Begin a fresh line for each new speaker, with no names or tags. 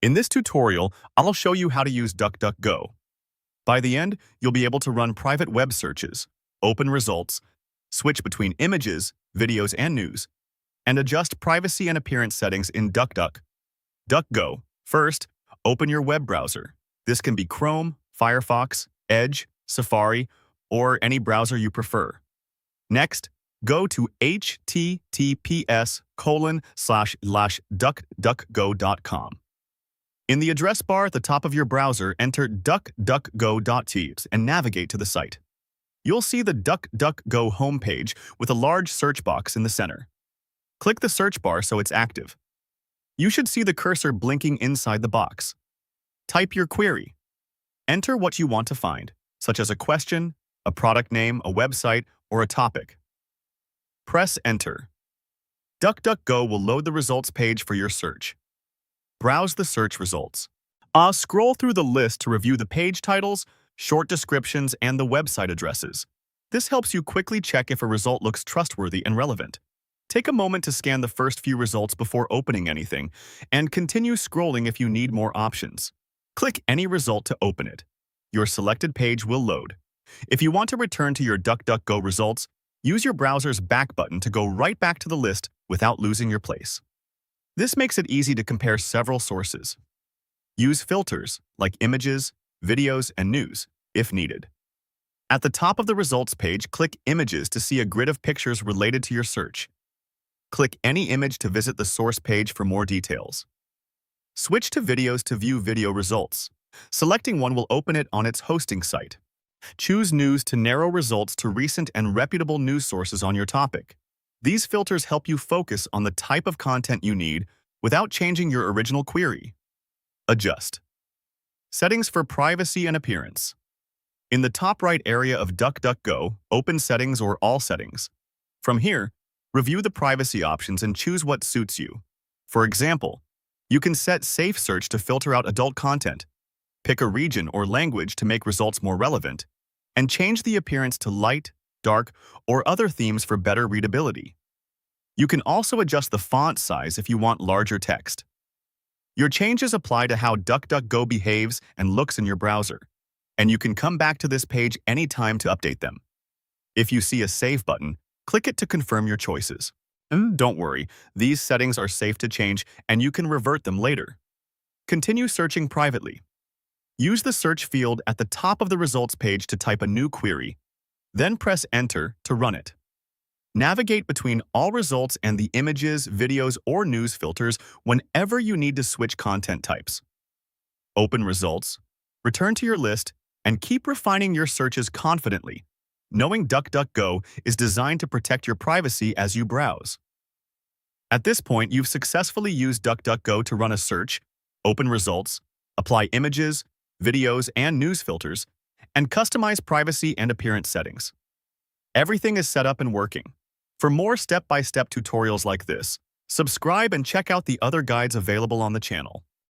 In this tutorial, I'll show you how to use DuckDuckGo. By the end, you'll be able to run private web searches, open results, switch between images, videos, and news, and adjust privacy and appearance settings in DuckDuckGo. First, open your web browser. This can be Chrome, Firefox, Edge, Safari, or any browser you prefer. Next, go to https://duckduckgo.com. In the address bar at the top of your browser, enter duckduckgo.txt and navigate to the site. You'll see the DuckDuckGo homepage with a large search box in the center. Click the search bar so it's active. You should see the cursor blinking inside the box. Type your query. Enter what you want to find, such as a question, a product name, a website, or a topic. Press Enter. DuckDuckGo will load the results page for your search. Browse the search results. Scroll through the list to review the page titles, short descriptions, and the website addresses. This helps you quickly check if a result looks trustworthy and relevant. Take a moment to scan the first few results before opening anything, and continue scrolling if you need more options. Click any result to open it. Your selected page will load. If you want to return to your DuckDuckGo results, use your browser's back button to go right back to the list without losing your place. This makes it easy to compare several sources. Use filters like images, videos, and news, if needed. At the top of the results page, click Images to see a grid of pictures related to your search. Click any image to visit the source page for more details. Switch to Videos to view video results. Selecting one will open it on its hosting site. Choose News to narrow results to recent and reputable news sources on your topic. These filters help you focus on the type of content you need without changing your original query. Adjust. Settings for privacy and appearance. In the top right area of DuckDuckGo, open Settings or All Settings. From here, review the privacy options and choose what suits you. For example, you can set Safe Search to filter out adult content, pick a region or language to make results more relevant, and change the appearance to light, dark, or other themes for better readability. You can also adjust the font size if you want larger text. Your changes apply to how DuckDuckGo behaves and looks in your browser, and you can come back to this page anytime to update them. If you see a Save button, click it to confirm your choices. And don't worry, these settings are safe to change and you can revert them later. Continue searching privately. Use the search field at the top of the results page to type a new query. Then press Enter to run it. Navigate between all results and the images, videos, or news filters whenever you need to switch content types. Open results, return to your list, and keep refining your searches confidently, knowing DuckDuckGo is designed to protect your privacy as you browse. At this point, you've successfully used DuckDuckGo to run a search, open results, apply images, videos, and news filters, and customize privacy and appearance settings. Everything is set up and working. For more step-by-step tutorials like this, subscribe and check out the other guides available on the channel.